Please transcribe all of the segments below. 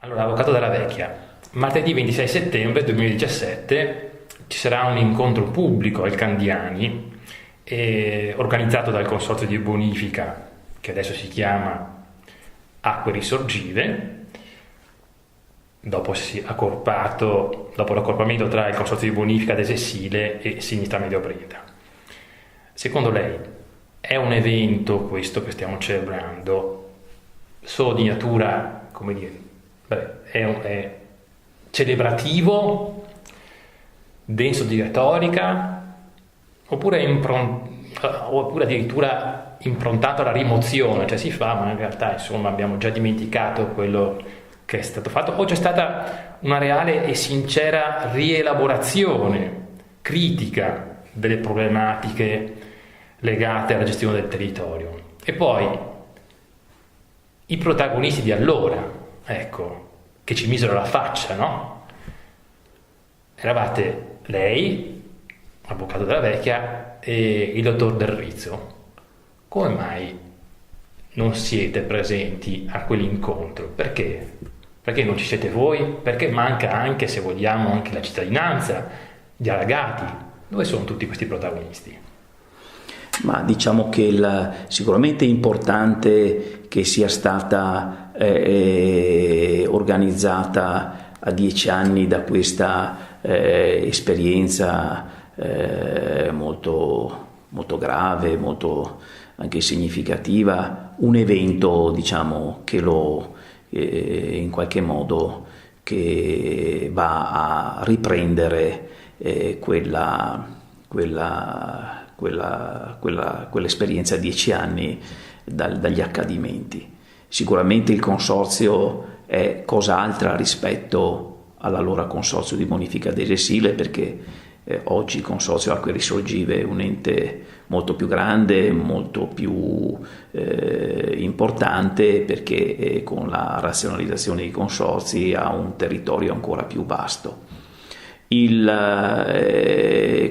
Allora, Avvocato Della Vecchia, martedì 26 settembre 2017 ci sarà un incontro pubblico al Candiani organizzato dal Consorzio di Bonifica, che adesso si chiama Acque Risorgive, dopo l'accorpamento tra il Consorzio di Bonifica Desessile e Sinistra Medio Breda. Secondo lei è un evento questo che stiamo celebrando solo di natura, come dire, è celebrativo, denso di retorica, oppure addirittura improntato alla rimozione, cioè si fa, ma in realtà insomma abbiamo già dimenticato quello che è stato fatto, o c'è stata una reale e sincera rielaborazione critica delle problematiche legate alla gestione del territorio. E poi i protagonisti di allora, ecco, che ci misero la faccia, no? Eravate lei, Avvocato Della Vecchia, e il dottor Del Rizzo. Come mai non siete presenti a quell'incontro? Perché? Perché non ci siete voi? Perché manca anche, se vogliamo, anche la cittadinanza, gli alagati. Dove sono tutti questi protagonisti? Ma diciamo che sicuramente è importante che sia stata organizzata a 10 anni da questa esperienza molto, molto grave, molto anche significativa, un evento, diciamo, che in qualche modo che va a riprendere quell'esperienza 10 anni dagli accadimenti. Sicuramente il consorzio è cosa altra rispetto all'allora Consorzio di Bonifica Desessile, perché oggi il Consorzio Acque Risorgive è un ente molto più grande, molto più importante, perché con la razionalizzazione dei consorzi ha un territorio ancora più vasto.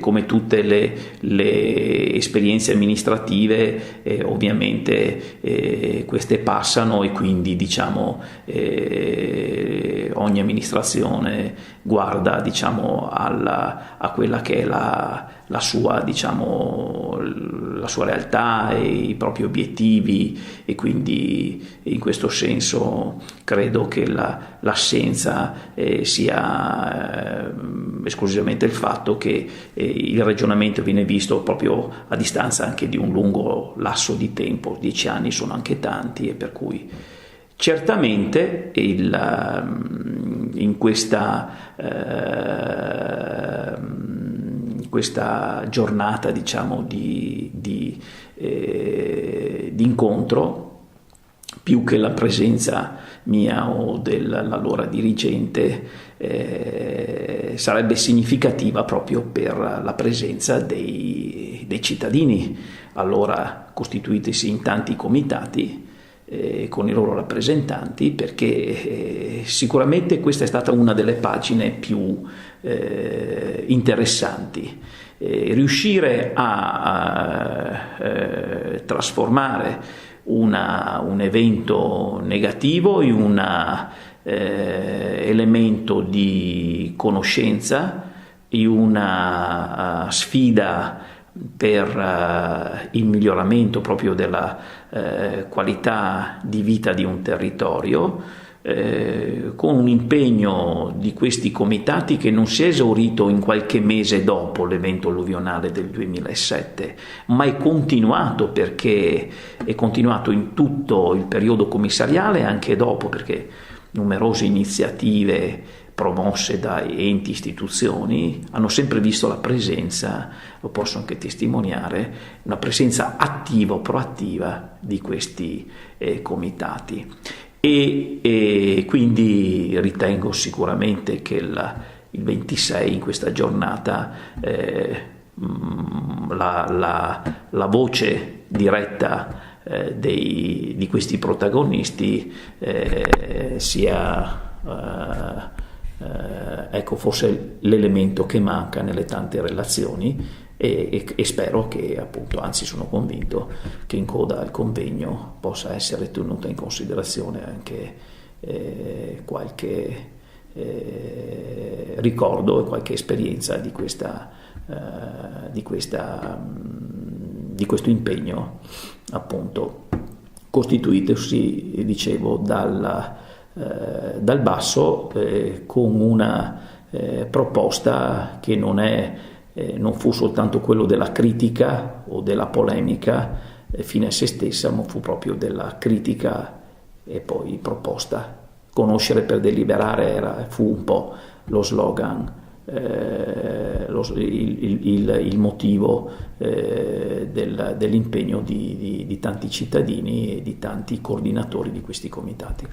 Come tutte le esperienze amministrative, ovviamente queste passano, e quindi diciamo ogni amministrazione guarda, diciamo, a quella che è la sua, diciamo, la sua realtà e i propri obiettivi, e quindi in questo senso credo che l'assenza sia esclusivamente il fatto che il ragionamento viene visto proprio a distanza anche di un lungo lasso di tempo. 10 anni sono anche tanti, e per cui certamente in questa giornata, diciamo, di incontro, più che la presenza mia o dell'allora dirigente, sarebbe significativa proprio per la presenza dei cittadini, allora costituitisi in tanti comitati con i loro rappresentanti, perché sicuramente questa è stata una delle pagine più interessanti. Riuscire a trasformare un evento negativo in un elemento di conoscenza, in una sfida per il miglioramento proprio della qualità di vita di un territorio, con un impegno di questi comitati che non si è esaurito in qualche mese dopo l'evento alluvionale del 2007, ma è continuato, perché è continuato in tutto il periodo commissariale, anche dopo, perché numerose iniziative promosse da enti, istituzioni hanno sempre visto la presenza, lo posso anche testimoniare, una presenza attiva o proattiva di questi comitati. E quindi ritengo sicuramente che il 26, in questa giornata, la voce diretta di questi protagonisti sia ecco, forse l'elemento che manca nelle tante relazioni, e spero che, appunto, anzi sono convinto che in coda al convegno possa essere tenuta in considerazione anche qualche ricordo e qualche esperienza di questo impegno, appunto, costituitosi, dicevo, dal basso, con una proposta che non fu soltanto quello della critica o della polemica fine a se stessa, ma fu proprio della critica e poi proposta. Conoscere per deliberare fu un po' lo slogan, il motivo dell'impegno di tanti cittadini e di tanti coordinatori di questi comitati.